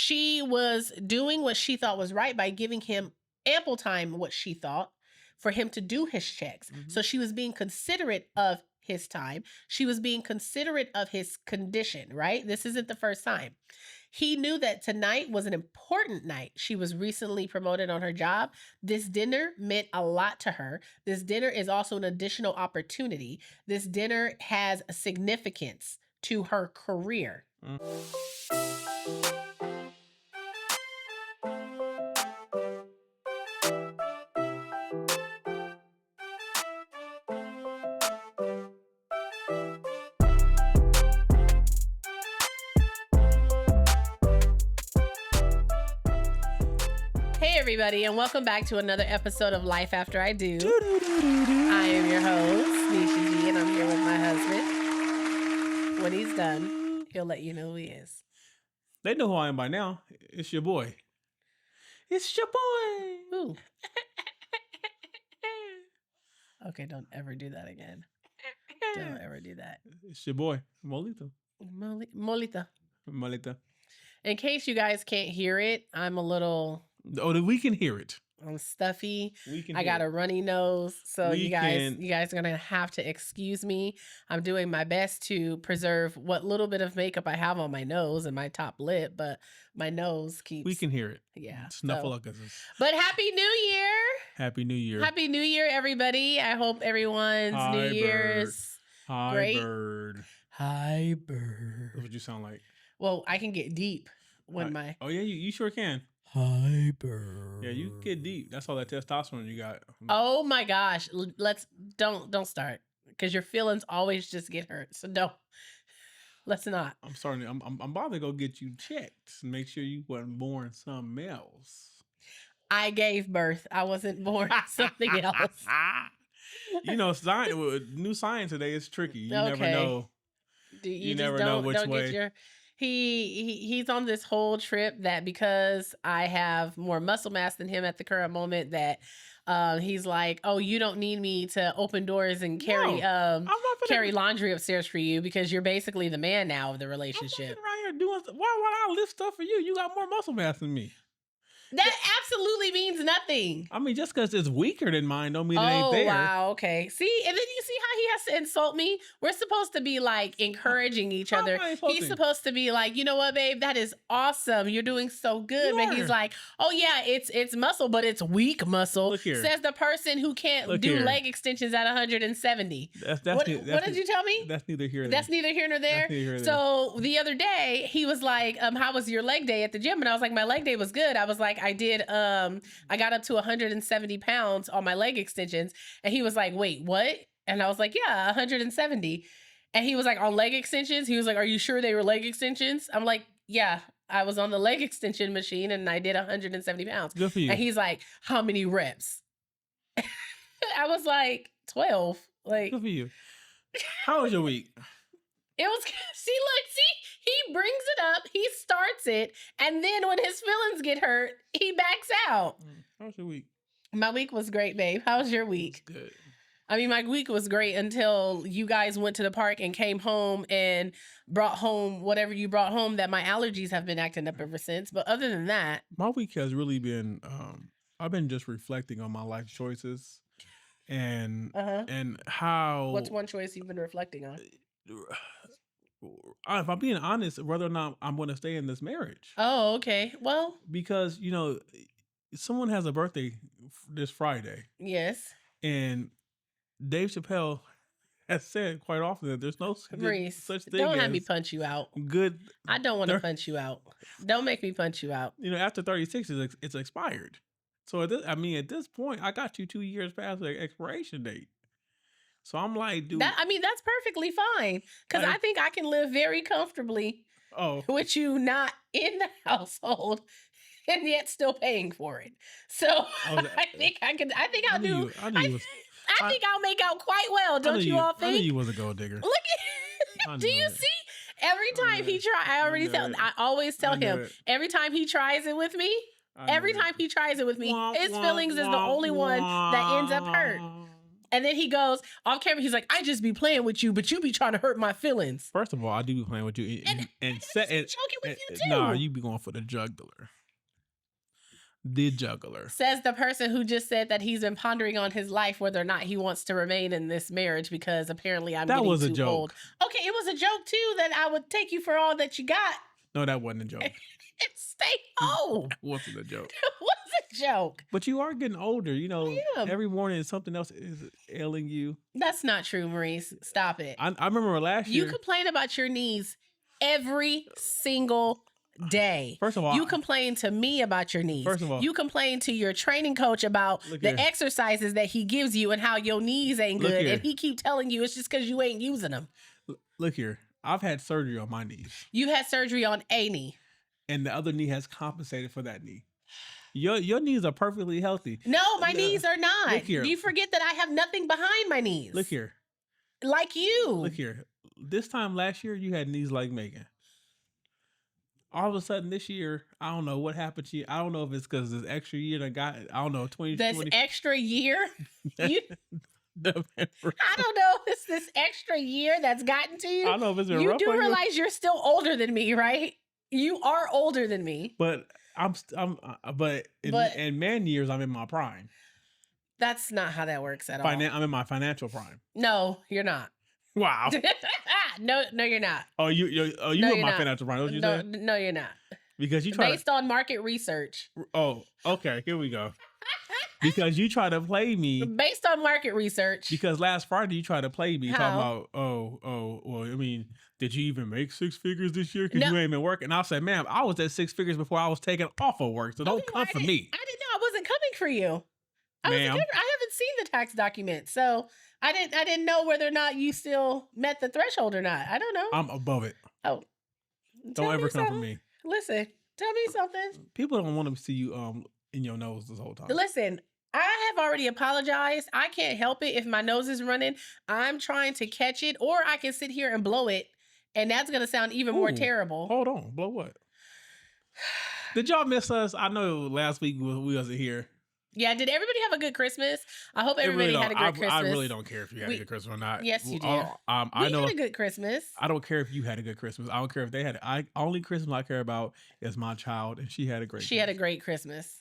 She was doing what she thought was right by giving him ample time, what she thought, for him to do his checks. Mhm. So she was being considerate of his time. She was being considerate of his condition, right? This isn't the first time. He knew that tonight was an important night. She was recently promoted on her job. This dinner meant a lot to her. This dinner is also an additional opportunity. This dinner has a significance to her career. Hey everybody, and welcome back to another episode of Life After I Do. I am your host, Nisha G, and I'm here with my husband. When he's done, he'll let you know who he is. They know who I am by now. It's your boy. It's your boy. Ooh. Okay, don't ever do that again. Don't ever do that. It's your boy, Molito. Molita. Molita. In case you guys can't hear it, I'm a little... Oh, we can hear it. I'm stuffy. We can. I got a runny nose, so you guys are gonna have to excuse me. I'm doing my best to preserve what little bit of makeup I have on my nose and my top lip, but my nose keeps. We can hear it. Yeah. Snuffleupagus. But Happy New Year! Happy New Year! Happy New Year, everybody! I hope everyone's New Year's great. Bird. Hi, bird. That's what you sound like. Well, I can get deep when my. Oh yeah, you sure can. Hi, bird. Yeah, you get deep. That's all that testosterone you got. Oh my gosh. Don't start. Because your feelings always just get hurt. So let's not. I'm starting. I'm about to go get you checked and make sure you wasn't born something else. I gave birth. I wasn't born something else. You know, new science today is tricky. You never know. You never know which way. He's on this whole trip that because I have more muscle mass than him at the current moment that he's like, oh, you don't need me to open doors and carry laundry upstairs for you because you're basically the man now of the relationship. I'm right here doing. Why would I lift stuff for you? You got more muscle mass than me. That absolutely means nothing. I mean, just because it's weaker than mine don't mean it ain't there. Oh, wow. Okay. See, and then you see how he has to insult me? We're supposed to be like encouraging each other. He's supposed to be like, you know what, babe? That is awesome. You're doing so good. But he's like, oh yeah, it's muscle, but it's weak muscle. Look here. Says the person who can't do leg extensions at 170. What did you tell me? That's neither here nor there. That's neither here nor there. So the other day, he was like, how was your leg day at the gym? And I was like, my leg day was good. I was like, I got up to 170 pounds on my leg extensions. And he was like, wait, what? And I was like, yeah, 170. And he was like, on leg extensions? He was like, are you sure they were leg extensions? I'm like, yeah, I was on the leg extension machine and I did 170 pounds. Good for you. And he's like, how many reps? I was like, 12. Like, good for you. How was your week? It was, he brings it up, he starts it, and then when his feelings get hurt, he backs out. How was your week? My week was great, babe. How was your week? It was good. I mean, my week was great until you guys went to the park and came home and brought home whatever you brought home that my allergies have been acting up ever since. But other than that. My week has really been, I've been just reflecting on my life choices and how. What's one choice you've been reflecting on? If I'm being honest, whether or not I'm going to stay in this marriage. Oh, okay. Well, because someone has a birthday this Friday. Yes. And Dave Chappelle has said quite often that there's no such thing. Don't have me punch you out. Good. I don't want to punch you out. Don't make me punch you out. After 36, it's expired. So at this point, I got you 2 years past the expiration date. So I'm like, dude. That's perfectly fine. Because I think I can live very comfortably with you not in the household and yet still paying for it. So I think I'll make out quite well. Don't you all think? I knew you was a gold digger. Look at, do you see? Every time he tries, I always tell him, every time he tries it with me, his feelings is the only one that ends up hurt. And then he goes off camera. He's like, I just be playing with you, but you be trying to hurt my feelings. First of all, I do be playing with you. And joking with you too. Nah, you be going for the juggler. The juggler. Says the person who just said that he's been pondering on his life, whether or not he wants to remain in this marriage because apparently I'm getting too joke. old. Okay, it was a joke too that I would take you for all that you got. No, that wasn't a joke. Stay home. That wasn't a joke. It was a joke. But you are getting older. You know, every morning something else is ailing you. That's not true, Maurice. Stop it. I remember last year. You complain about your knees every single day. First of all, you complain to me about your knees. First of all, you complain to your training coach about the exercises that he gives you and how your knees ain't good, and he keep telling you it's just because you ain't using them. Look here, I've had surgery on my knees. You had surgery on a knee, and the other knee has compensated for that knee. Your knees are perfectly healthy. No, my knees are not. Look here. You forget that I have nothing behind my knees. Look here, like you. Look here. This time last year, you had knees like Megan. All of a sudden this year, I don't know what happened to you. I don't know if it's because this extra year that got, I don't know, 2020. This extra year? I don't know if it's this extra year that's gotten to you. I don't know if it's been you rough. You do realize you're still older than me, right? You are older than me. But in man years, I'm in my prime. That's not how that works at all. I'm in my financial prime. No, you're not. Wow. No, you're not. Oh, you in my financial prime. What you say? No, you're not. Because you try based on market research. Oh, okay. Here we go. Because you try to play me. Based on market research. Because last Friday you tried to play me talking about, well, I mean, did you even make 6 figures this year? Because you ain't been working. And I said, ma'am, I was at 6 figures before I was taken off of work. So don't come for me. I didn't know. I wasn't coming for you. I haven't seen the tax document. So I didn't know whether or not you still met the threshold or not. I don't know. I'm above it. Oh. Don't ever come for me. Listen, tell me something. People don't want to see you in your nose this whole time. Listen, I have already apologized. I can't help it if my nose is running. I'm trying to catch it, or I can sit here and blow it, and that's going to sound even more terrible. Hold on. Blow what? Did y'all miss us? I know last week we wasn't here. Yeah, did everybody have a good Christmas? I hope everybody had a good Christmas. I really don't care if you had a good Christmas or not. Yes, you did. I know had a good Christmas. I don't care if you had a good Christmas. I don't care if they had. Only Christmas I care about is my child, and she had a great. She had a great Christmas.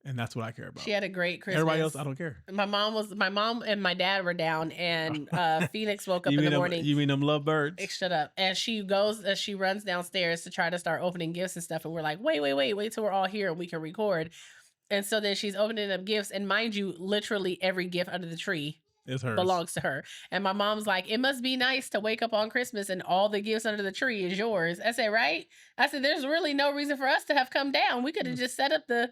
And that's what I care about. She had a great Christmas. Everybody else, I don't care. My mom and my dad were down, and Phoenix woke up in the morning. You mean them lovebirds? Shut up. And she runs downstairs to try to start opening gifts and stuff. And we're like, wait till we're all here and we can record. And so then she's opening up gifts. And mind you, literally every gift under the tree is hers. Belongs to her. And my mom's like, it must be nice to wake up on Christmas and all the gifts under the tree is yours. I said, right? I said, there's really no reason for us to have come down. We could have just set up the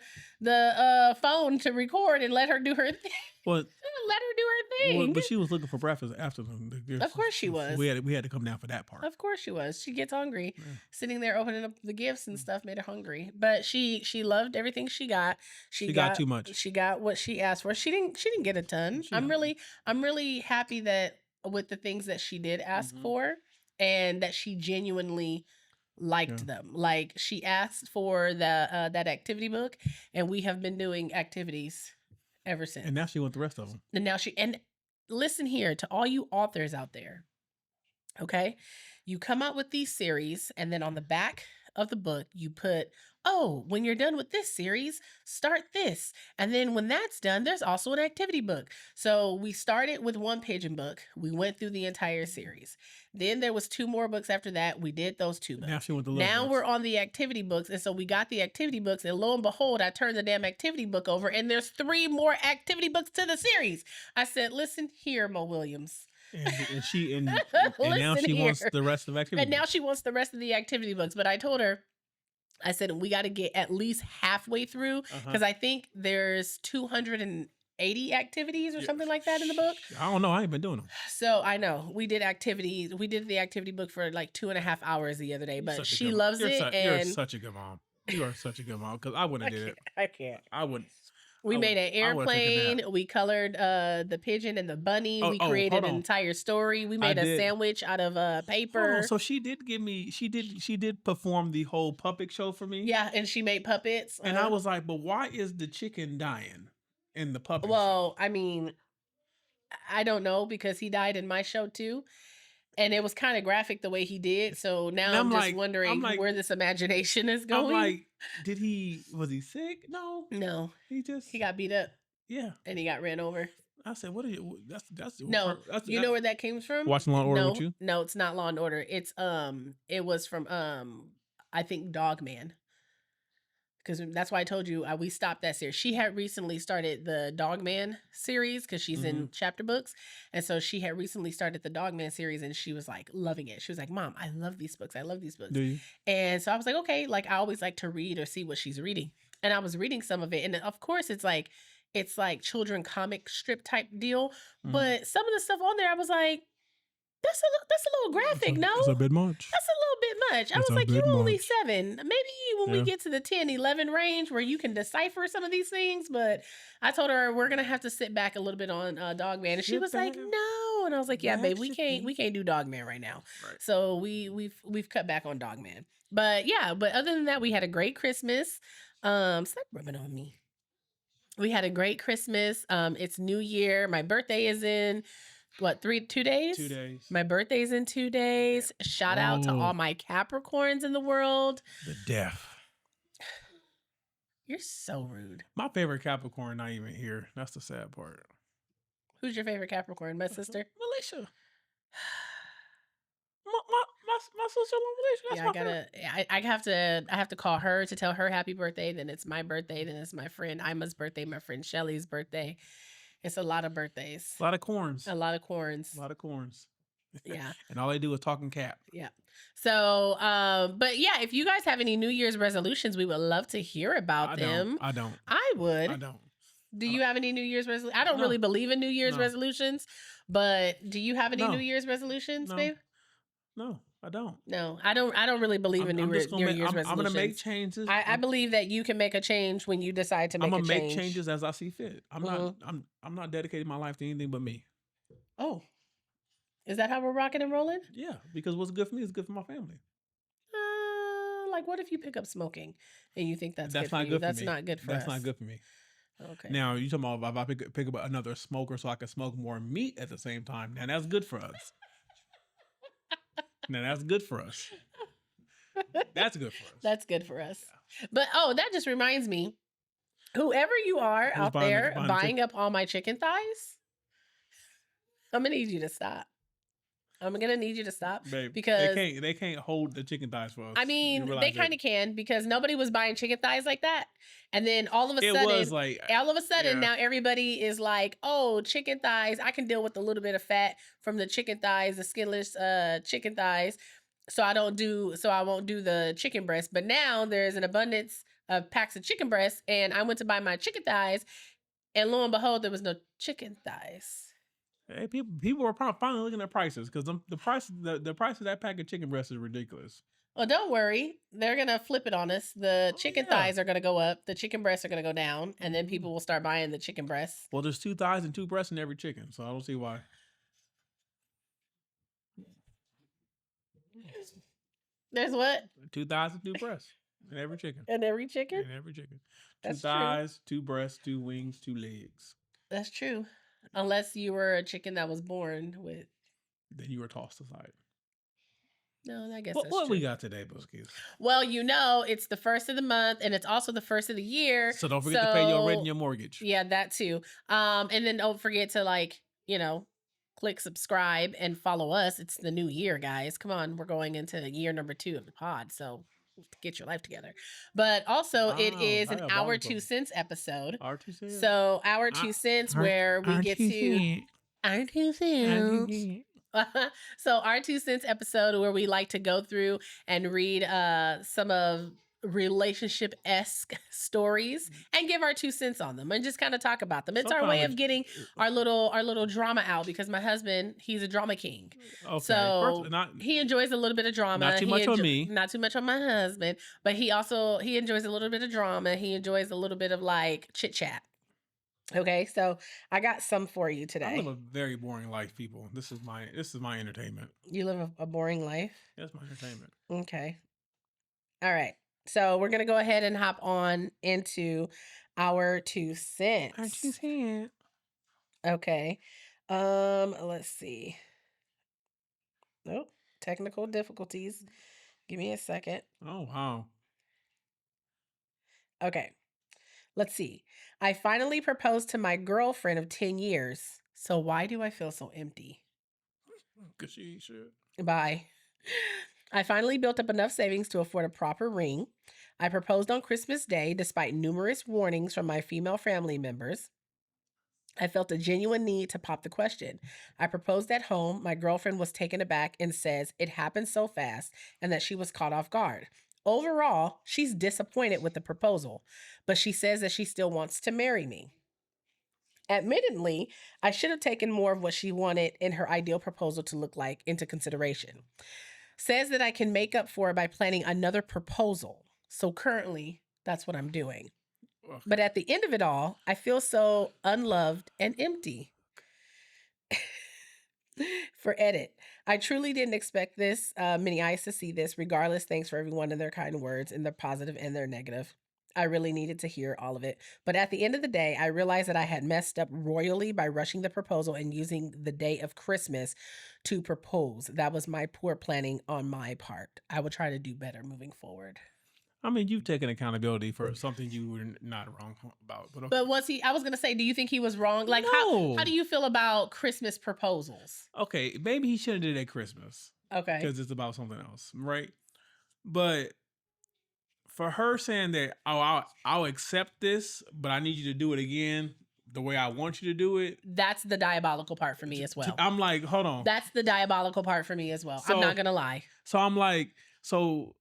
phone to record and let her do her thing. Well, let her do her thing. Well, but she was looking for breakfast after the gifts. Of course she was. We had to come down for that part. Of course she was. She gets hungry. Yeah. Sitting there opening up the gifts and stuff made her hungry. But she loved everything she got. She got too much. She got what she asked for. She didn't get a ton. I'm really happy that with the things that she did ask for and that she genuinely liked them. Like she asked for that activity book, and we have been doing activities ever since. And now she wants the rest of them. And listen here to all you authors out there. Okay? You come out with these series, and then on the back of the book, you put, oh, when you're done with this series, start this. And then when that's done, there's also an activity book. So we started with one pigeon book. We went through the entire series. Then there was 2 more books after that. We did those 2 books. Now she went to Now we're on the activity books. And so we got the activity books, and lo and behold, I turned the damn activity book over, and there's 3 more activity books to the series. I said, listen here, Mo Williams. And now she wants the rest of the activity. And now she wants the rest of the activity books. But I told her, I said, we got to get at least halfway through, because I think there's 280 activities or something like that in the book. I don't know. I ain't been doing them. So I know we did activities. We did the activity book for like 2.5 hours the other day, but she loves it. You're such a good mom. You are such a good mom, because I wouldn't have did it. I can't. I wouldn't. We made an airplane. We colored the pigeon and the bunny. We created an entire story. We made a sandwich out of paper. So she did give me. She did perform the whole puppet show for me. Yeah, and she made puppets. And I was like, but why is the chicken dying in the puppet? Well, I mean, I don't know, because he died in my show too. And it was kind of graphic the way he did. So now I'm just wondering where this imagination is going. I'm like, was he sick? No. No. He got beat up. Yeah. And he got ran over. I said, what are you, no, you know where that came from? Watching Law and Order with you? No, it's not Law and Order. It's, it was from, I think Dog Man. Because that's why I told you we stopped that series. She had recently started the Dogman series because she's in chapter books. And so she had recently started the Dogman series and she was like loving it. She was like, Mom, I love these books. I love these books. Do you? And so I was like, okay, like I always like to read or see what she's reading. And I was reading some of it. And of course it's like children comic strip type deal. But some of the stuff on there, I was like, that's a little graphic, no? It's a bit much. That's a little bit much. I was like, you're only 7. Maybe when we get to the 10, 11 range where you can decipher some of these things. But I told her we're going to have to sit back a little bit on Dogman. And she was like, no. And I was like, yeah, babe, we can't do Dogman right now. Right. So we've cut back on Dogman. But yeah, but other than that, we had a great Christmas. Stop rubbing on me. We had a great Christmas. It's New Year. My birthday is in... 2 days? 2 days. My birthday's in 2 days. Shout out to all my Capricorns in the world. The deaf. You're so rude. My favorite Capricorn not even here. That's the sad part. Who's your favorite Capricorn? My sister? Melissa. My sister, Melissa. Yeah, I have to call her to tell her happy birthday. Then it's my birthday. Then it's my friend Ima's birthday. My friend Shelly's birthday. It's a lot of birthdays. A lot of corns. A lot of corns. A lot of corns. Yeah. And all they do is talking cap. Yeah. So, but yeah, if you guys have any New Year's resolutions, we would love to hear about them. I don't. I would. I don't. Do you have any New Year's resolutions? I don't really believe in New Year's resolutions, but do you have any New Year's resolutions, babe? No, I don't. No, I don't really believe in New Year's resolutions. I'm going to make changes. I believe that you can make a change when you decide to make a change. I'm going to make changes as I see fit. I'm not dedicating my life to anything but me. Oh. Is that how we're rocking and rolling? Yeah, because what's good for me is good for my family. Like what if you pick up smoking and you think that's good for you? That's not good for us. That's not good for me. Okay. Now, you talking about if I pick up another smoker so I can smoke more meat at the same time. Now, that's good for us. Now, that's good for us. That's good for us. That's good for us. Yeah. But, that just reminds me, whoever you are out there buying up all my chicken thighs, I'm going to need you to stop. I'm gonna need you to stop, babe, because they can't hold the chicken thighs for us. I mean, they kind of can, because nobody was buying chicken thighs like that, and then all of a sudden, now everybody is like, "Oh, chicken thighs! I can deal with a little bit of fat from the chicken thighs, the skinless chicken thighs, so I won't do the chicken breast." But now there's an abundance of packs of chicken breasts, and I went to buy my chicken thighs, and lo and behold, there was no chicken thighs. Hey, people are finally looking at prices, because the price of that pack of chicken breast is ridiculous. Well, don't worry. They're going to flip it on us. The chicken thighs are going to go up. The chicken breasts are going to go down. And then people will start buying the chicken breasts. Well, there's 2 thighs and 2 breasts in every chicken. So I don't see why. There's what? 2 thighs and 2 breasts in every chicken. In every chicken? In every chicken. That's 2 thighs, 2 breasts, 2 wings, 2 legs. That's true. Unless you were a chicken that was born with. Then you were tossed aside. No, I guess that's what true. We got today, Buskies? Well, it's the first of the month, and it's also the first of the year. So don't forget to pay your rent and your mortgage. Yeah, that too. And then don't forget to click subscribe and follow us. It's the new year, guys. Come on, we're going into year number 2 of the pod, so get your life together. But also, it is an Our 2 Cents episode. Our 2 cents. So Our 2 Cents, where we get to Our 2 Cents. So Our 2 Cents episode, where we like to go through and read some of relationship-esque stories and give our 2 cents on them and just kind of talk about them. It's our way of getting our little drama out, because my husband, he's a drama king. Okay. So he enjoys a little bit of drama. Not too much on me. Not too much on my husband, but he enjoys a little bit of drama. He enjoys a little bit of chit chat. Okay, so I got some for you today. I live a very boring life, people. This is my entertainment. You live a boring life? That's my entertainment. Okay. All right. So we're going to go ahead and hop on into Our 2 Cents. Our 2 cents. Okay. Let's see. Nope. Technical difficulties. Give me a second. Oh, wow. Okay. Let's see. I finally proposed to my girlfriend of 10 years. So why do I feel so empty? Because she ain't shit. Bye. I finally built up enough savings to afford a proper ring. I proposed on Christmas Day despite numerous warnings from my female family members. I felt a genuine need to pop the question. I proposed at home. My girlfriend was taken aback and says it happened so fast and that she was caught off guard. Overall, she's disappointed with the proposal, but she says that she still wants to marry me. Admittedly, I should have taken more of what she wanted in her ideal proposal to look like into consideration. Says that I can make up for it by planning another proposal. So currently, that's what I'm doing. Okay. But at the end of it all, I feel so unloved and empty. For edit, I truly didn't expect this many eyes to see this. Regardless, thanks for everyone and their kind words, and their positive and their negative. I really needed to hear all of it. But at the end of the day, I realized that I had messed up royally by rushing the proposal and using the day of Christmas to propose. That was my poor planning on my part. I will try to do better moving forward. I mean, you've taken accountability for something you were not wrong about. But, okay. But was he? I was gonna say, do you think he was wrong? Like, No. how do you feel about Christmas proposals? Okay, maybe he shouldn't have did it at Christmas. Okay, because it's about something else, right? But for her saying that, oh, I'll accept this, but I need you to do it again the way I want you to do it. That's the diabolical part for me as well. I'm like, hold on. That's the diabolical part for me as well. I'm not gonna lie. So I'm like, so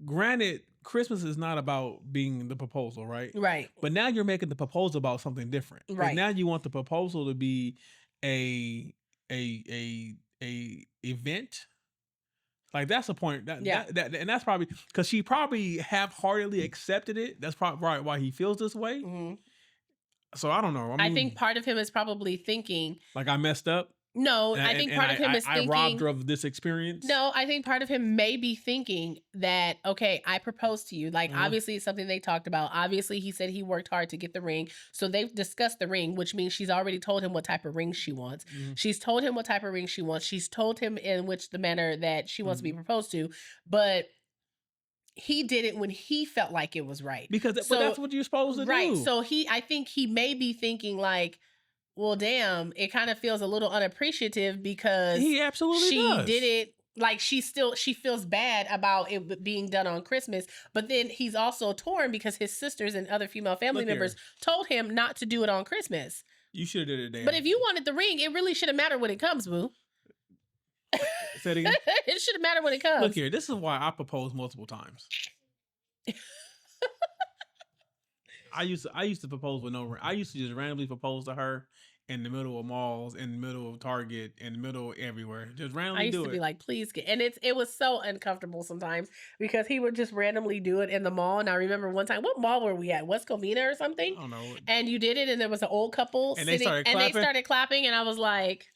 granted, Christmas is not about being the proposal, right? Right. But now you're making the proposal about something different. Right. Now you want the proposal to be a event. Like that's the point. And that's probably because she probably half-heartedly accepted it. That's probably why he feels this way. Mm-hmm. So I don't know. I think part of him is probably thinking, like, I messed up. No, I think part of him is thinking, I robbed her of this experience. No, I think part of him may be thinking that, okay, I proposed to you. Like, obviously, it's something they talked about. Obviously, he said he worked hard to get the ring. So they've discussed the ring, which means she's already told him what type of ring she wants. She's told him what type of ring she wants. She's told him in which the manner that she wants to be proposed to. But he did it when he felt like it was right. Because but that's what you're supposed to do. Right. So I think he may be thinking like, well, damn, it kind of feels a little unappreciative because he absolutely does. Did it like she feels bad about it being done on Christmas, but then he's also torn because his sisters and other female family members told him not to do it on Christmas. You should have did it there. But if you wanted the ring, it really shouldn't matter when it comes, boo. Say it again. It shouldn't matter when it comes. Look here, this is why I proposed multiple times. I used to propose with no ring. I used to just randomly propose to her in the middle of malls, in the middle of Target, in the middle of everywhere. Just randomly do it. I used to be like, please get. And it was so uncomfortable sometimes because he would just randomly do it in the mall. And I remember one time, what mall were we at? West Covina or something? I don't know. And you did it, and there was an old couple and sitting, they started clapping, and I was like,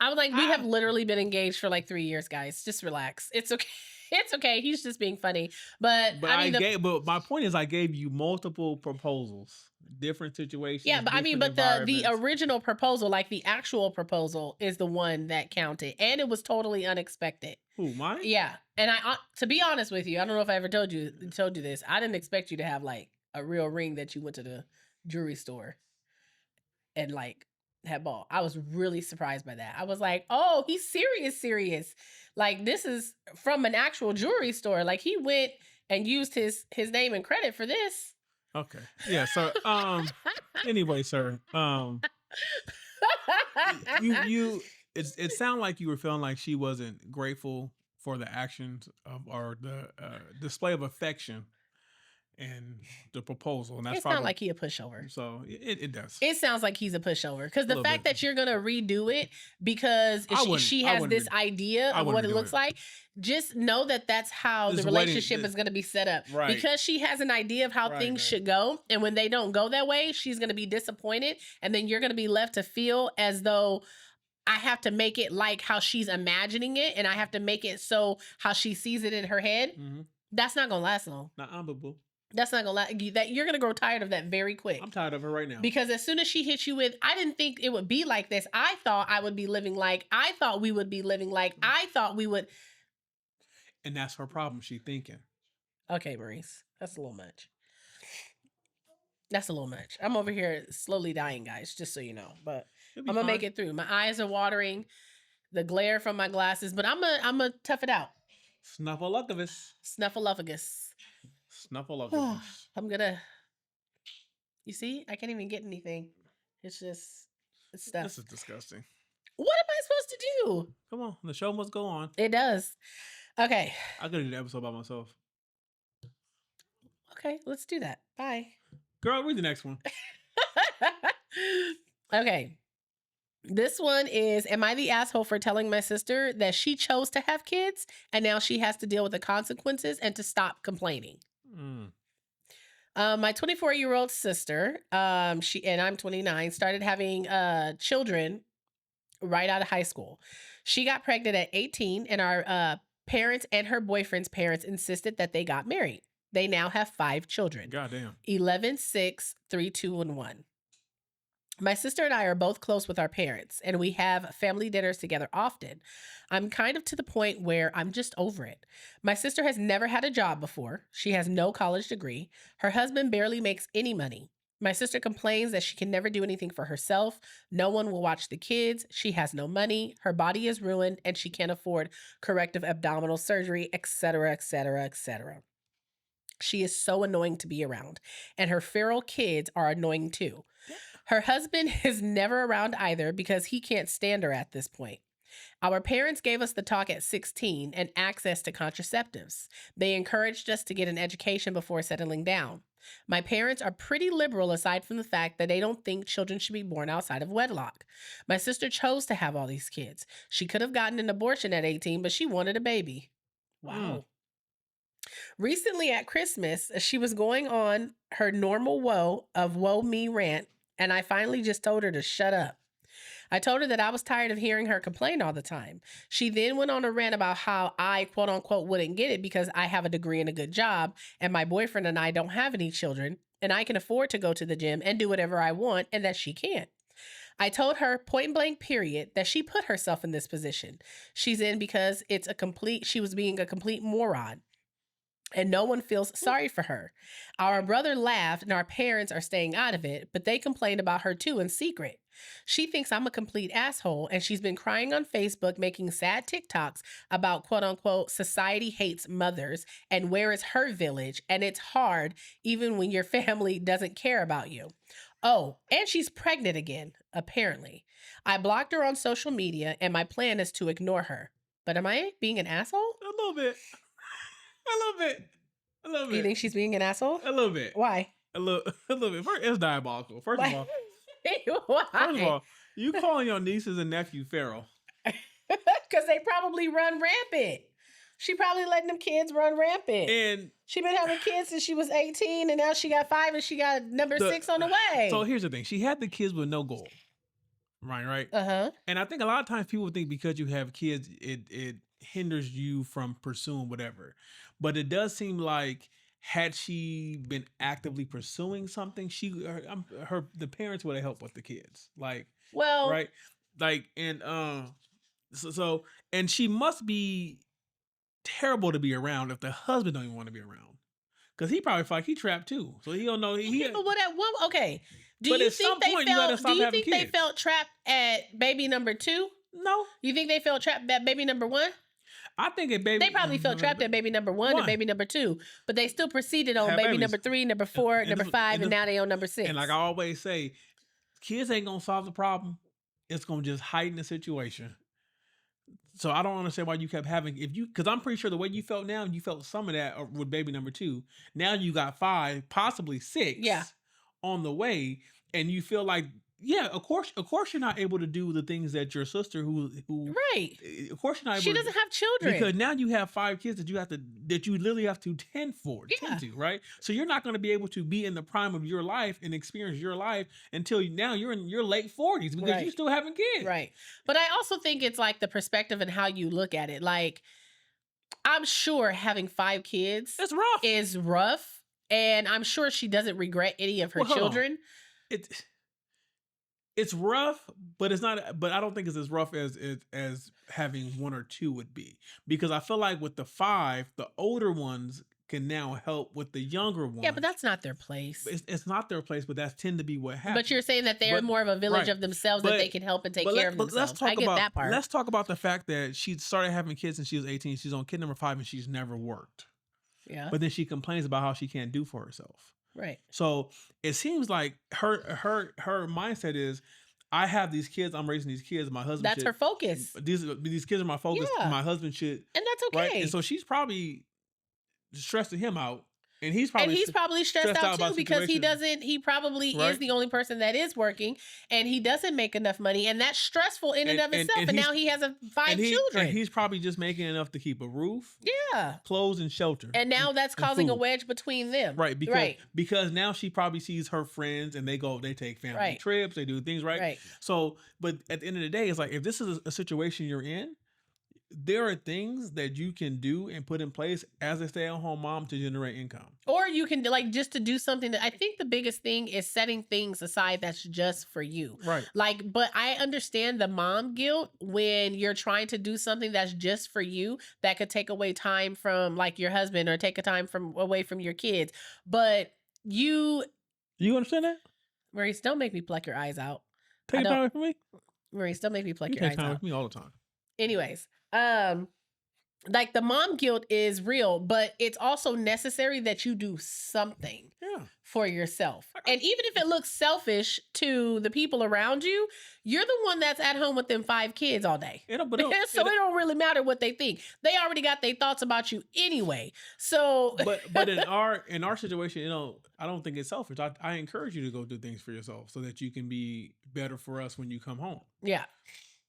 we have literally been engaged for like 3 years, guys. Just relax. It's okay. It's okay. He's just being funny. But but my point is, I gave you multiple proposals, different situations. Yeah, but the original proposal, like the actual proposal, is the one that counted, and it was totally unexpected. Who, mine? Yeah, and to be honest with you, I don't know if I ever told you this. I didn't expect you to have like a real ring that you went to the jewelry store and like had bought. I was really surprised by that. I was like, oh, he's serious. Like, this is from an actual jewelry store. Like, he went and used his name and credit for this. Okay. Yeah. So, anyway, sir, it sounded like you were feeling like she wasn't grateful for the actions or the display of affection and the proposal. And that's probably like he a pushover. So it does. It sounds like he's a pushover because the fact that you're gonna redo it because she has this idea of what it looks like. Just know that that's how the relationship is going to be set up. Right. Because she has an idea of how things should go. And when they don't go that way, she's going to be disappointed. And then you're going to be left to feel as though I have to make it like how she's imagining it. And I have to make it so how she sees it in her head. Mm-hmm. That's not going to last long. Nah, boo. That's not gonna lie. That you're gonna grow tired of that very quick. I'm tired of her right now. Because as soon as she hits you with, I didn't think it would be like this. I thought I would be living like, I thought we would be living like, I thought we would. And that's her problem. She thinking. Okay, Maurice, that's a little much. That's a little much. I'm over here slowly dying, guys, just so you know. But I'm gonna make it through. My eyes are watering, the glare from my glasses, but I'm gonna tough it out. Snuffleupagus. Snuffleupagus. Snuffleupagus. I'm gonna. You see, I can't even get anything. It's just it's stuff. This is disgusting. What am I supposed to do? Come on, the show must go on. It does. Okay. I could do the episode by myself. Okay, let's do that. Bye. Girl, read the next one. Okay. This one is, am I the asshole for telling my sister that she chose to have kids and now she has to deal with the consequences and to stop complaining? My 24-year-old sister, she and I'm 29, started having children right out of high school. She got pregnant at 18 and our parents and her boyfriend's parents insisted that they got married. They now have 5 children. Goddamn. 11, 6, 3, 2, and 1. My sister and I are both close with our parents, and we have family dinners together often. I'm kind of to the point where I'm just over it. My sister has never had a job before. She has no college degree. Her husband barely makes any money. My sister complains that she can never do anything for herself. No one will watch the kids. She has no money. Her body is ruined, and she can't afford corrective abdominal surgery, etc., etc., etc. She is so annoying to be around, and her feral kids are annoying too. Her husband is never around either because he can't stand her at this point. Our parents gave us the talk at 16 and access to contraceptives. They encouraged us to get an education before settling down. My parents are pretty liberal aside from the fact that they don't think children should be born outside of wedlock. My sister chose to have all these kids. She could have gotten an abortion at 18, but she wanted a baby. Wow. Recently at Christmas, she was going on her normal woe me rant, and I finally just told her to shut up. I told her that I was tired of hearing her complain all the time. She then went on a rant about how I, quote unquote, wouldn't get it because I have a degree and a good job, and my boyfriend and I don't have any children, and I can afford to go to the gym and do whatever I want, and that she can't. I told her point blank period that she put herself in this position. She's in because she was being a complete moron. And no one feels sorry for her. Our brother laughed and our parents are staying out of it, but they complained about her too in secret. She thinks I'm a complete asshole, and she's been crying on Facebook, making sad TikToks about quote unquote society hates mothers and where is her village, and it's hard even when your family doesn't care about you. Oh, and she's pregnant again, apparently. I blocked her on social media, and my plan is to ignore her. But am I being an asshole? A little bit. A little bit. You think she's being an asshole? A little bit. Why? A little bit. First, it's diabolical. First of all, you calling your nieces and nephew feral. Because they probably run rampant. She probably letting them kids run rampant. And she been having kids since she was 18, and now she got 5 and she got number 6 on the way. So here's the thing. She had the kids with no goal. Right? Uh-huh. And I think a lot of times people think because you have kids, it hinders you from pursuing whatever. But it does seem like had she been actively pursuing something, the parents would have helped with the kids. Right? And and she must be terrible to be around if the husband don't even want to be around. Because he probably felt like he trapped too. So he don't know. But what at one okay. Do you think they felt trapped at baby number 2? No. You think they felt trapped at baby number 1? I think they probably felt trapped at baby number 1 and baby number 2, but they still proceeded on baby number 3, number 4, number 5, and now they on number 6. And like I always say, kids ain't gonna solve the problem. It's gonna just heighten the situation. So I don't understand why you kept having because I'm pretty sure the way you felt now, you felt some of that with baby number 2. Now you got 5, possibly 6, on the way, and you feel like. Yeah, of course you're not able to do the things that your sister who right. Of course you're not able She doesn't have children. Because now you have 5 kids that you literally have to tend to, right? So you're not going to be able to be in the prime of your life and experience your life until now you're in your late 40s because you're still having kids. Right. But I also think it's like the perspective and how you look at it. Like, I'm sure having 5 kids is rough. And I'm sure she doesn't regret any of her Well, hold on. children. It's rough, but it's not. But I don't think it's as rough as having one or two would be, because I feel like with the 5, the older ones can now help with the younger ones. Yeah, but that's not their place. It's not their place, but that's tend to be what happens. But you're saying that they're more of a village of themselves, that they can help and take care of themselves. I get that part. Let's talk about the fact that she started having kids since she was 18. She's on kid number 5 and she's never worked. Yeah. But then she complains about how she can't do for herself. Right. So it seems like her mindset is, I have these kids, I'm raising these kids, my husband That's her focus. These kids are my focus. Yeah. My husband should. And that's okay. Right? And so she's probably stressing him out. And he's probably stressed out too, because he probably is the only person that is working, and he doesn't make enough money, and that's stressful in and of itself. And now he has 5 children. And he's probably just making enough to keep a roof, clothes and shelter. And now that's causing a wedge between them. Right. Because now she probably sees her friends and they take family trips, they do things, right? So, but at the end of the day, it's like, if this is a situation you're in, there are things that you can do and put in place as a stay-at-home mom to generate income. Or you can, like, just to do something that, I think the biggest thing is setting things aside that's just for you. Right. Like, but I understand the mom guilt when you're trying to do something that's just for you that could take away time from, like, your husband, or take a time away from your kids. But you understand that? Maurice, don't make me pluck your eyes out. Take time away from me? Maurice, don't make me pluck your eyes out. Take time with me all the time. Anyways, like, the mom guilt is real, but it's also necessary that you do something for yourself. And even if it looks selfish to the people around you, you're the one that's at home with them 5 kids all day. So it don't really matter what they think. They already got their thoughts about you anyway. So, but in our situation, I don't think it's selfish. I encourage you to go do things for yourself so that you can be better for us when you come home. Yeah.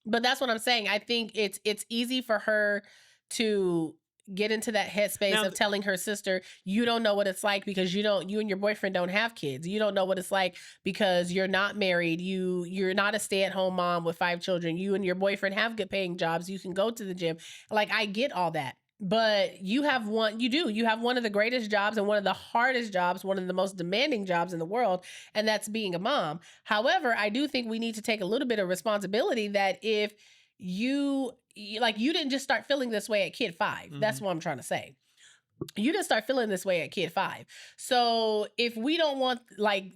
But that's what I'm saying. I think it's easy for her to get into that headspace of telling her sister, you don't know what it's like because you and your boyfriend don't have kids. You don't know what it's like because you're not married. You're not a stay-at-home mom with 5 children. You and your boyfriend have good paying jobs. You can go to the gym. Like, I get all that. But you have one of the greatest jobs and one of the hardest jobs, one of the most demanding jobs in the world, and that's being a mom. However, I do think we need to take a little bit of responsibility that if you didn't just start feeling this way at kid 5. Mm-hmm. That's what I'm trying to say. You didn't start feeling this way at kid 5. So if we don't want, like,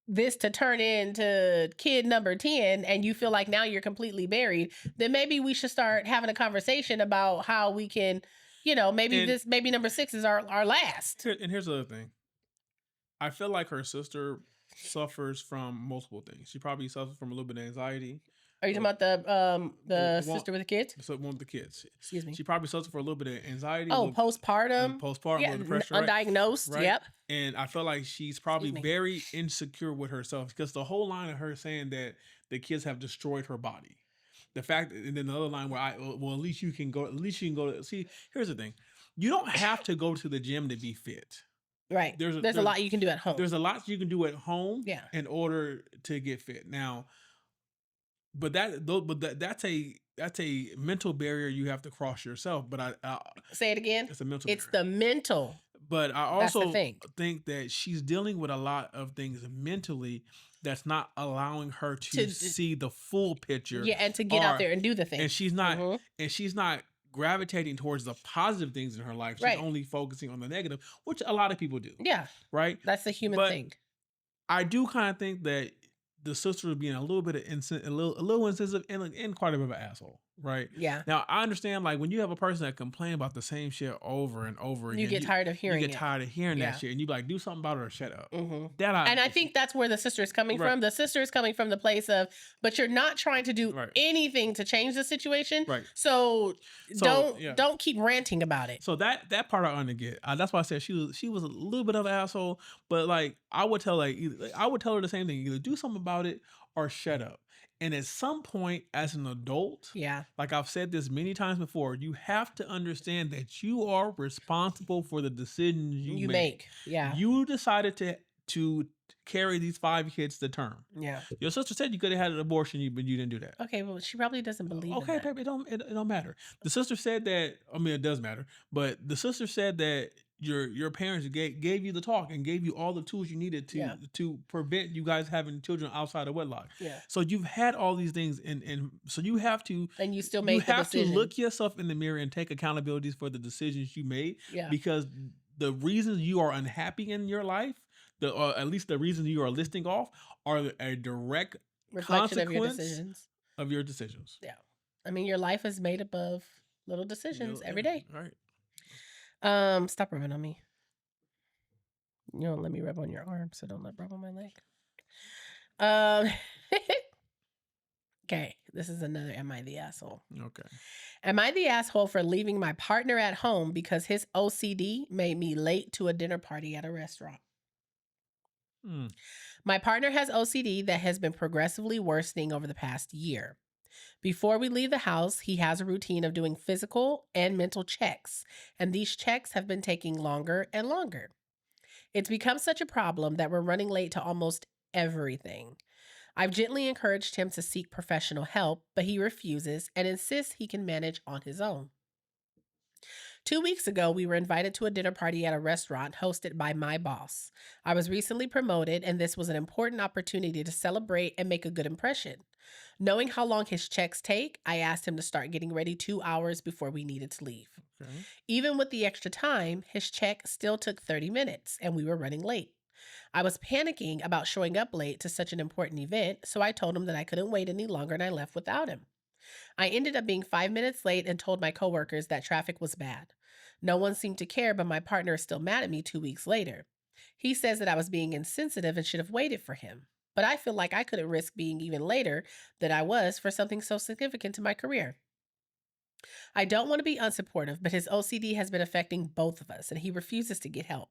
this to turn into kid number 10 and you feel like now you're completely buried, then maybe we should start having a conversation about how we can, maybe number 6 is our last. And here's the other thing. I feel like her sister suffers from multiple things. She probably suffers from a little bit of anxiety. Are you talking about the sister with the kids? So one with the kids. Excuse me. She probably suffers from a little bit of anxiety. Oh, postpartum. Postpartum, depression, undiagnosed. Right? Yep. And I feel like she's probably very insecure with herself, because the whole line of her saying that the kids have destroyed her body. The fact, and then the other line where at least you can go. At least you can go. See, here's the thing: you don't have to go to the gym to be fit. Right. There's a lot you can do at home. There's a lot you can do at home. Yeah. In order to get fit now. But that's a mental barrier you have to cross yourself. But I say it again. It's a mental. It's barrier. The mental. But I also think that she's dealing with a lot of things mentally that's not allowing her to see the full picture. Yeah, and to get out there and do the thing. And she's not gravitating towards the positive things in her life. She's only focusing on the negative, which a lot of people do. Yeah. Right? That's the human thing. I do kind of think that the sister was being a little bit of a little insensitive and quite a bit of an asshole, right? Yeah. Now I understand, like, when you have a person that complains about the same shit over and over again, you get tired of hearing that shit, and you be like, do something about it or shut up. Mm-hmm. I think that's where the sister is coming from. The sister is coming from the place of, but you're not trying to do anything to change the situation, right? So don't keep ranting about it. So that part I understand. That's why I said she was a little bit of an asshole, but like I would tell her the same thing: either do something about it or shut up. And at some point, as an adult, like I've said this many times before, you have to understand that you are responsible for the decisions you make. Yeah, you decided to carry these 5 kids to term. Yeah, your sister said you could have had an abortion, but you didn't do that. Okay, well, she probably doesn't believe. Okay, in that. Baby, it don't matter. The sister said that. I mean, it does matter, but the sister said that your parents gave you the talk and gave you all the tools you needed to prevent you guys having children outside of wedlock. Yeah. So you've had all these things, and so you have to, and you still made the decision. to look yourself in the mirror and take accountabilities for the decisions you made. Yeah. Because the reasons you are unhappy in your life, or at least the reasons you are listing off, are a direct reflection of your consequence decisions. Of your decisions. Yeah. I mean, your life is made up of little decisions every day. All right. Stop rubbing on me. You don't let me rub on your arm, so don't rub on my leg. Okay, this is another am I the asshole? Okay. Am I the asshole for leaving my partner at home because his OCD made me late to a dinner party at a restaurant? My partner has OCD that has been progressively worsening over the past year. Before we leave the house, he has a routine of doing physical and mental checks, and these checks have been taking longer and longer. It's become such a problem that we're running late to almost everything. I've gently encouraged him to seek professional help, but he refuses and insists he can manage on his own. 2 weeks ago, we were invited to a dinner party at a restaurant hosted by my boss. I was recently promoted, and this was an important opportunity to celebrate and make a good impression. Knowing how long his checks take, I asked him to start getting ready 2 hours before we needed to leave. Okay. Even with the extra time, his check still took 30 minutes, and we were running late. I was panicking about showing up late to such an important event, so I told him that I couldn't wait any longer and I left without him. I ended up being 5 minutes late and told my coworkers that traffic was bad. No one seemed to care, but my partner is still mad at me 2 weeks later. He says that I was being insensitive and should have waited for him. But I feel like I couldn't risk being even later than I was for something so significant to my career. I don't want to be unsupportive, but his OCD has been affecting both of us, and he refuses to get help.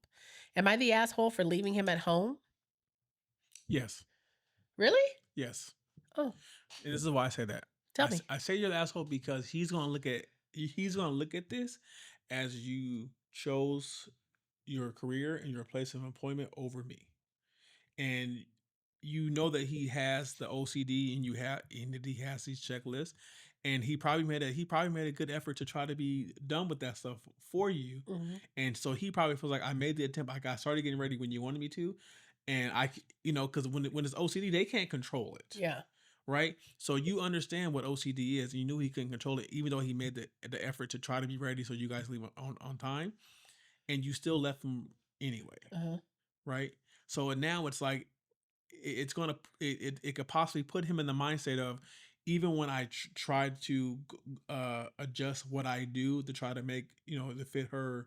Am I the asshole for leaving him at home? Yes. Really? Yes. Oh. And this is why I say that. Tell me. I say you're the asshole because he's gonna look at this as you chose your career and your place of employment over me. And you know that he has the OCD and that he has these checklists. And he probably made a good effort to try to be done with that stuff for you. Mm-hmm. And so he probably feels like I made the attempt. I got started getting ready when you wanted me to. And because when it's OCD, they can't control it. Yeah. Right. So you understand what OCD is. And you knew he couldn't control it, even though he made the effort to try to be ready so you guys leave on time. And you still left him anyway. Uh-huh. Right. So now it's like, it could possibly put him in the mindset of, even when I tried to adjust what I do to try to make, to fit her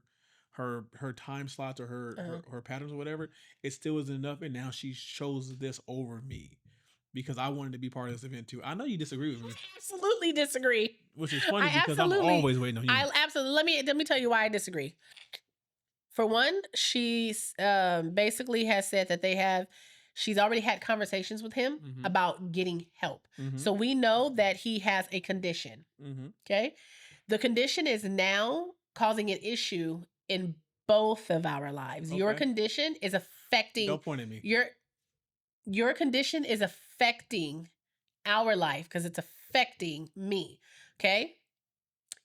time slots or her patterns or whatever, it still isn't enough. And now she chose this over me because I wanted to be part of this event too. I know you disagree with me. I absolutely disagree. Which is funny because I'm always waiting on you. Let me tell you why I disagree. For one, she's basically has said that she's already had conversations with him about getting help. So we know that he has a condition. Okay. The condition is now causing an issue in both of our lives. Okay. Your condition is affecting. Don't point at me. Your condition is affecting our life because it's affecting me. Okay.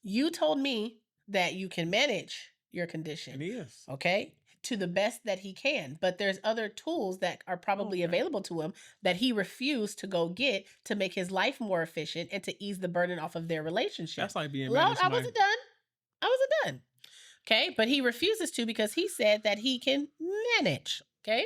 You told me that you can manage your condition. And he is. Okay. To the best that he can. But there's other tools that are probably available to him that he refused to go get to make his life more efficient and to ease the burden off of their relationship. That's like being mad. I wasn't done. Okay. But he refuses to because he said that he can manage. Okay.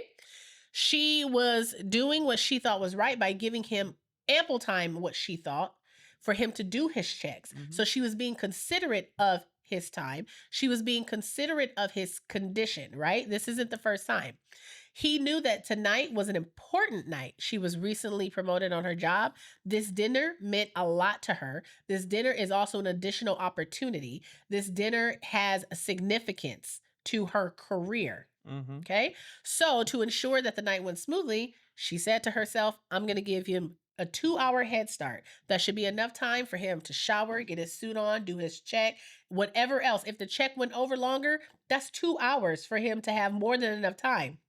She was doing what she thought was right by giving him ample time, what she thought, for him to do his checks. So she was being considerate of his time. She was being considerate of his condition, right? This isn't the first time. He knew that tonight was an important night. She was recently promoted on her job. This dinner meant a lot to her. This dinner is also an additional opportunity. This dinner has a significance to her career. Okay. So to ensure that the night went smoothly, she said to herself, I'm going to give him a 2-hour head start. That should be enough time for him to shower, get his suit on, do his check, whatever else. If the check went over longer, that's 2 hours for him to have more than enough time.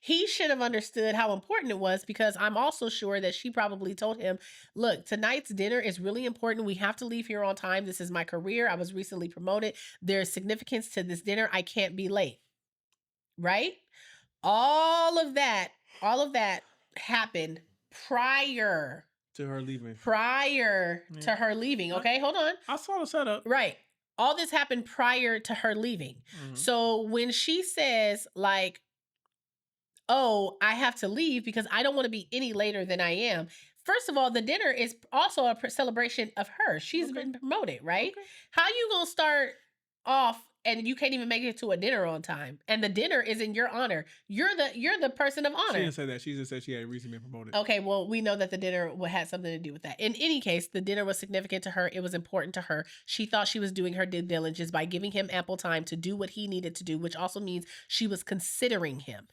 He should have understood how important it was, because I'm also sure that she probably told him, look, tonight's dinner is really important. We have to leave here on time. This is my career. I was recently promoted. There's significance to this dinner. I can't be late. Right? All of that happened prior to her leaving. To her leaving. Okay, hold on. I saw the setup. Right. All this happened prior to her leaving. Mm-hmm. So when she says like, oh, I have to leave because I don't want to be any later than I am. First of all, the dinner is also a celebration of her. She's been promoted, right? Okay. How you gonna start off and you can't even make it to a dinner on time, and the dinner is in your honor? You're the person of honor. She didn't say that. She just said she had recently been promoted. Okay, well, we know that the dinner had something to do with that. In any case, the dinner was significant to her. It was important to her. She thought she was doing her due diligence by giving him ample time to do what he needed to do, which also means she was considering him.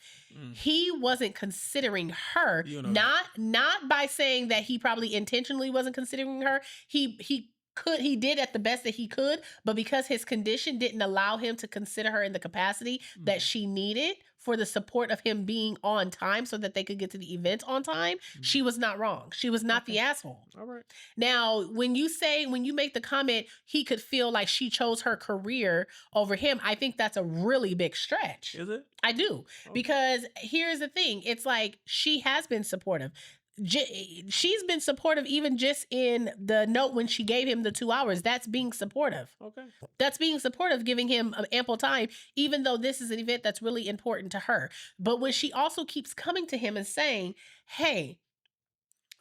He wasn't considering her, not by saying that he probably intentionally wasn't considering her. He did at the best that he could, but because his condition didn't allow him to consider her in the capacity that she needed for the support of him being on time so that they could get to the event on time, she was not wrong. She was not the asshole. All right. Now, when you make the comment, he could feel like she chose her career over him, I think that's a really big stretch. Is it? I do. Okay. Because here's the thing. It's like she has been supportive. She's been supportive even just in the note when she gave him the 2 hours. That's being supportive. Okay. That's being supportive, giving him ample time, even though this is an event that's really important to her. But when she also keeps coming to him and saying, hey,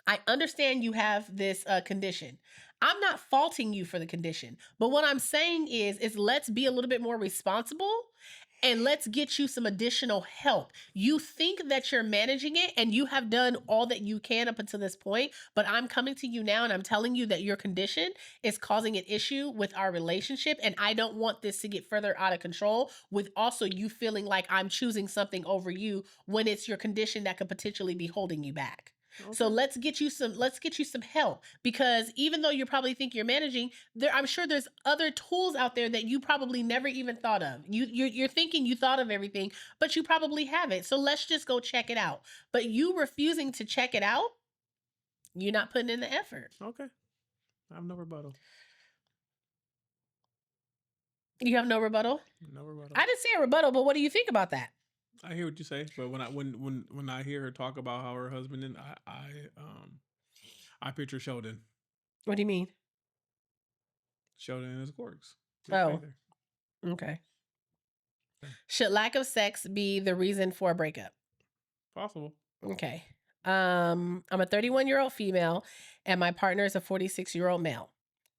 I understand you have this condition. I'm not faulting you for the condition. But what I'm saying is let's be a little bit more responsible. And let's get you some additional help. You think that you're managing it and you have done all that you can up until this point, but I'm coming to you now and I'm telling you that your condition is causing an issue with our relationship, and I don't want this to get further out of control with also you feeling like I'm choosing something over you when it's your condition that could potentially be holding you back. Okay. So let's get you some help, because even though you probably think you're managing, I'm sure there's other tools out there that you probably never even thought of. You're thinking you thought of everything, but you probably haven't. So let's just go check it out. But you refusing to check it out, you're not putting in the effort. Okay. I have no rebuttal. You have no rebuttal? No rebuttal. I didn't say a rebuttal, but what do you think about that? I hear what you say, but when I hear her talk about how her husband and I picture Sheldon. What do you mean? Sheldon and his quirks. Oh, okay. Should lack of sex be the reason for a breakup? Possible. Okay. I'm a 31-year-old female, and my partner is a 46-year-old male.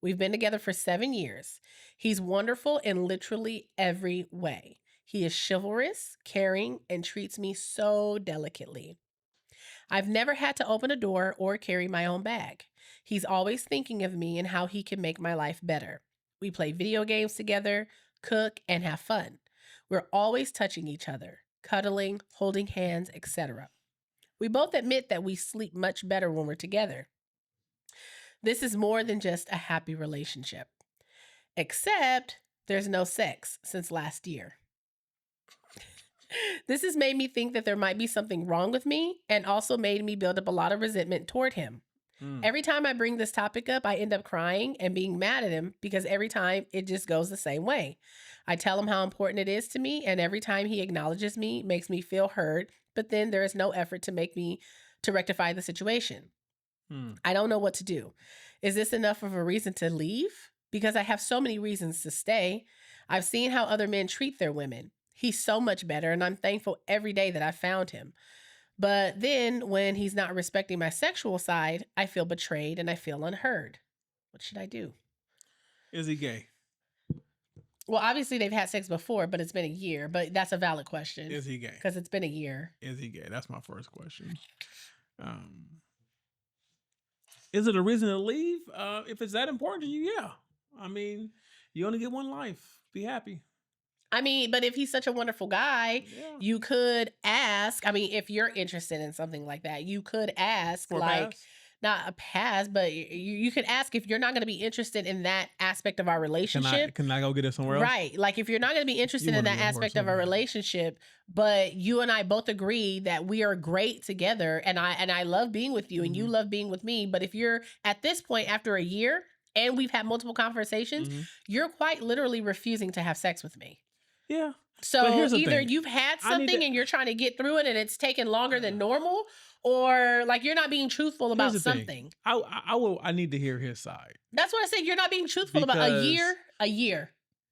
We've been together for 7 years. He's wonderful in literally every way. He is chivalrous, caring, and treats me so delicately. I've never had to open a door or carry my own bag. He's always thinking of me and how he can make my life better. We play video games together, cook, and have fun. We're always touching each other, cuddling, holding hands, etc. We both admit that we sleep much better when we're together. This is more than just a happy relationship. Except there's no sex since last year. This has made me think that there might be something wrong with me, and also made me build up a lot of resentment toward him. Every time I bring this topic up, I end up crying and being mad at him, because every time it just goes the same way. I tell him how important it is to me, and every time he acknowledges me, makes me feel heard, but then there is no effort to rectify the situation. I don't know what to do. Is this enough of a reason to leave? Because I have so many reasons to stay. I've seen how other men treat their women. He's so much better, and I'm thankful every day that I found him. But then when he's not respecting my sexual side, I feel betrayed and I feel unheard. What should I do? Is he gay? Well, obviously they've had sex before, but it's been a year. But that's a valid question. Is he gay? Because it's been a year. Is he gay? That's my first question. Is it a reason to leave? If it's that important to you, yeah. I mean, you only get one life. Be happy. I mean, but if he's such a wonderful guy, you could ask. I mean, if you're interested in something like that, you could ask, for like, not a pass, but you could ask if you're not going to be interested in that aspect of our relationship. Can I go get it somewhere else? Right. Like if you're not going to be interested in that aspect of our relationship, but you and I both agree that we are great together and I love being with you and you love being with me. But if you're at this point after a year and we've had multiple conversations, you're quite literally refusing to have sex with me. Yeah. So either you've had something and you're trying to get through it and it's taken longer than normal, or like you're not being truthful about something. I need to hear his side. That's what I said. You're not being truthful about a year.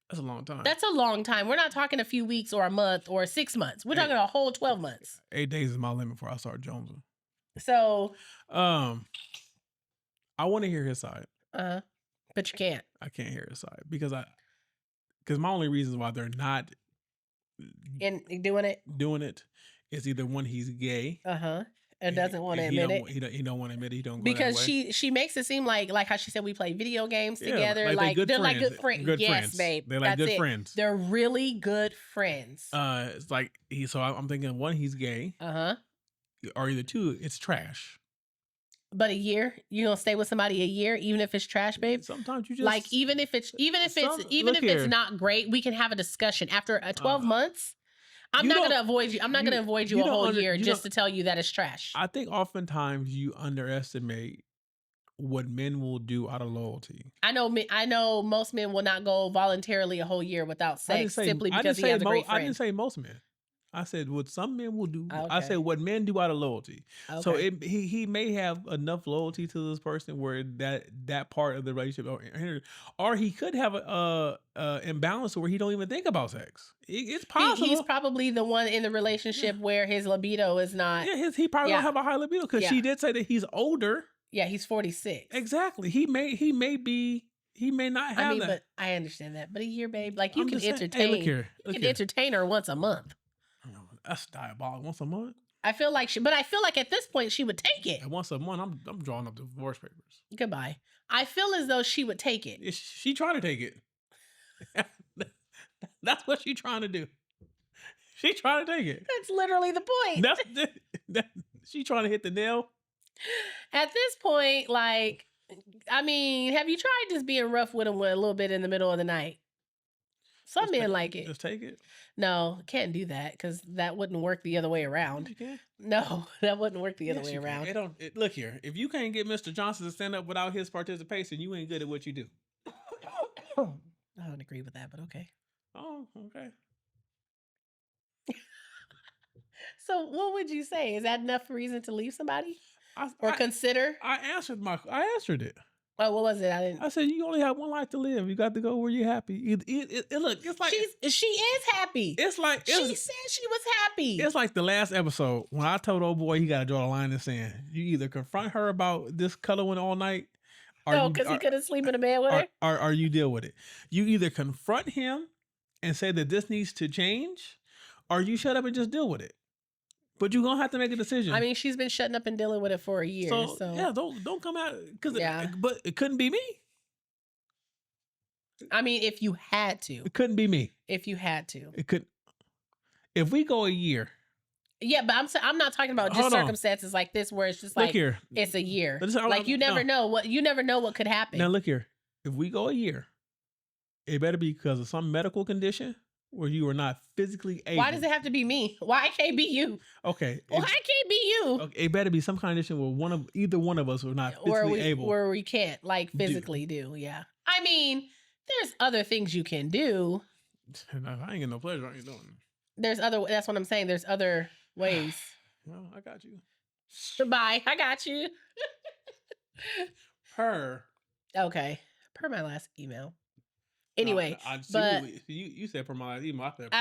That's a long time. That's a long time. We're not talking a few weeks or a month or 6 months. We're talking a whole 12 months. 8 days is my limit before I start jonesing. So, I want to hear his side. But you can't. I can't hear his side because my only reasons why they're not doing it is either one, he's gay. And doesn't want to admit it. He don't want to admit it. He don't go because that way. she makes it seem like how she said we play video games together. Like they're like good friends. Good yes, friends. babe. They're like good friends. They're really good friends. It's like so I'm thinking one, he's gay. Or either two, it's trash. But a year, you gonna stay with somebody a year, even if it's trash, babe. Sometimes you just like even if it's not great, we can have a discussion after 12 months. I'm not gonna avoid you. I'm not gonna avoid you a whole year just to tell you that it's trash. I think oftentimes you underestimate what men will do out of loyalty. I know most men will not go voluntarily a whole year without sex simply because he has a great friend. I didn't say most men. I said what some men will do. Okay. I said what men do out of loyalty. Okay. So he may have enough loyalty to this person where that part of the relationship, or he could have a imbalance where he don't even think about sex. It's possible. He's probably the one in the relationship where his libido is not. Yeah, he probably don't have a high libido because she did say that he's older. Yeah, he's 46. Exactly. He may not have that. But I understand that. But a year, babe, like you can entertain. Hey, look here. You can entertain her once a month. That's diabolical. Once a month. I feel like at this point she would take it. And once a month, I'm drawing up the divorce papers. Goodbye. I feel as though she would take it. She trying to take it. That's what she trying to do. She trying to take it. That's literally the point. She trying to hit the nail. At this point, have you tried just being rough with him a little bit in the middle of the night? Some men like it. Just take it? No, can't do that because that wouldn't work the other way around. You can? No, that wouldn't work the other way around. Look here. If you can't get Mr. Johnson to stand up without his participation, you ain't good at what you do. I don't agree with that, but okay. Oh, okay. So what would you say? Is that enough reason to leave somebody? Consider? I answered it. Oh, what was it? I said you only have one life to live. You got to go where you're happy. Look, it's like she is happy. It's like she said she was happy. It's like the last episode when I told old boy he got to draw the line in the sand. You either confront her about this cuddling all night, because he couldn't sleep in the bed with her, or you deal with it. You either confront him and say that this needs to change, or you shut up and just deal with it. But you're gonna have to make a decision. I mean, she's been shutting up and dealing with it for a year. So yeah, don't come out but it couldn't be me. I mean, if you had to, it couldn't be me. If you had to, it could. If we go a year. Yeah, but I'm not talking about just circumstances like this where it's just like it's a year. Like you never know what could happen. Now look here. If we go a year, it better be because of some medical condition where you are not physically able. Why does it have to be me? Why can't be you? Okay. Why can't be you? Okay, it better be some kind of condition where either one of us are not physically able. Where we can't physically do. Yeah. I mean, there's other things you can do. I ain't getting no pleasure. I ain't doing it. That's what I'm saying. There's other ways. Well, I got you. Goodbye. I got you. Okay. Per my last email. Anyway, but you said per my email. I said per.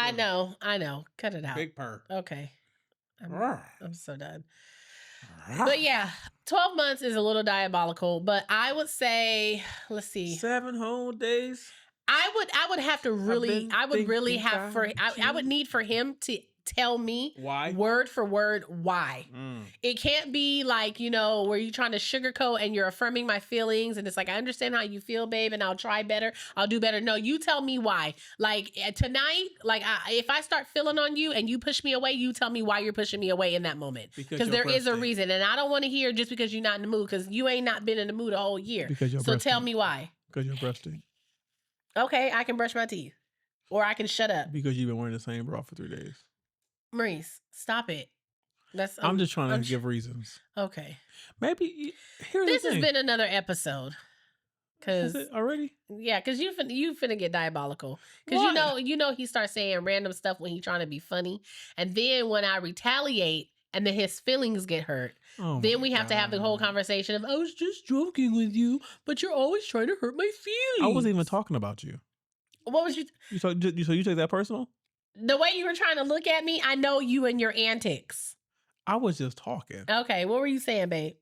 I know. Cut it out. Big per. Okay. I'm so done. But yeah, 12 months is a little diabolical, but I would say, let's see. 7 whole days. I would have to really, I would need for him tell me why, word for word, why. It can't be like, where you're trying to sugarcoat and you're affirming my feelings. And it's like, I understand how you feel, babe, and I'll try better. I'll do better. No, you tell me why. Like tonight, like if I start feeling on you and you push me away, you tell me why you're pushing me away in that moment. Because there is a reason. And I don't want to hear just because you're not in the mood, because you ain't not been in the mood a whole year. So tell me why. Because you're breasting. Okay, I can brush my teeth. Or I can shut up. Because you've been wearing the same bra for 3 days. Maurice, stop it. I'm just trying to give reasons. Okay. Maybe this has been another episode. Is it already? Yeah, because you finna get diabolical. Because you know he starts saying random stuff when he's trying to be funny, and then when I retaliate, and then his feelings get hurt. Then we have to have the whole conversation of, I was just joking with you, but you're always trying to hurt my feelings. I wasn't even talking about you. What was you? So you take that personal? The way you were trying to look at me, I know you and your antics. I was just talking. Okay, what were you saying, babe?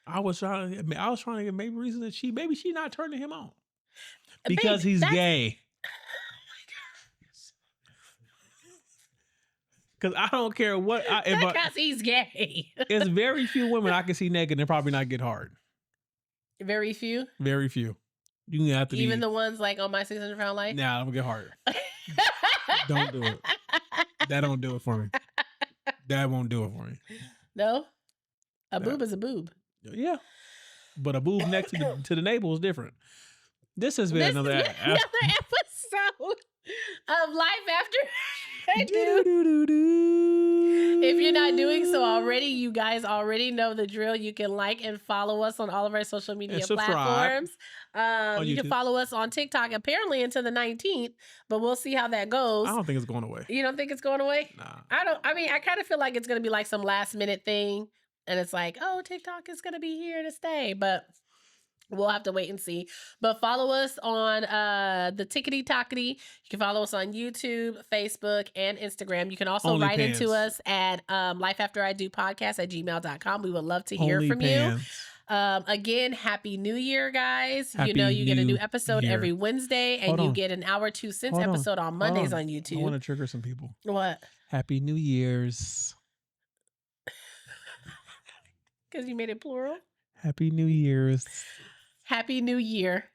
I was trying to get maybe reason that she not turning him on because he's gay. Because I don't care what. Because he's gay. There's very few women I can see naked and probably not get hard. Very few. Very few. You have to even the ones like on my 600-pound life. Nah, I'm gonna get hard. Don't do it. That don't do it for me. That won't do it for me. No, boob is a boob. Yeah, but a boob next to the navel is different. This has been another episode of Life After I Do. If you're not doing so already, you guys already know the drill. You can like and follow us on all of our social media platforms. You can follow us on TikTok apparently until the 19th, but we'll see how that goes. I don't think it's going away. You don't think it's going away? Nah. I kind of feel like it's going to be like some last minute thing. And it's like, oh, TikTok is going to be here to stay. But we'll have to wait and see. But follow us on the Tickety Tockety. You can follow us on YouTube, Facebook, and Instagram. You can also write into us at lifeafteridopodcast@gmail.com. We would love to hear from you. Again, Happy New Year, guys. You get a new episode every Wednesday, and you get an Hour 2 Cents episode on Mondays on YouTube. I want to trigger some people. What? Happy New Year's. Because you made it plural? Happy New Year's. Happy New Year,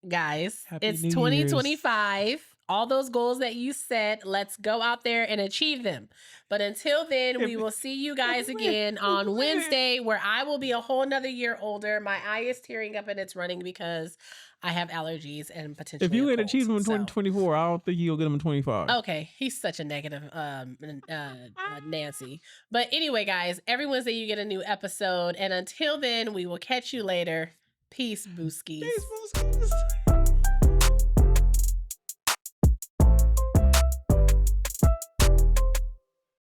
guys. It's New 2025. Year's. All those goals that you set, let's go out there and achieve them. But until then, we will see you guys again on Wednesday, where I will be a whole nother year older. My eye is tearing up and it's running because I have allergies and potentially if you ain't achieved them in 2024, I don't think you'll get them in 25. Okay, he's such a negative Nancy. But anyway, guys, every Wednesday you get a new episode. And until then, we will catch you later. Peace, Booskies. Peace, Booskies.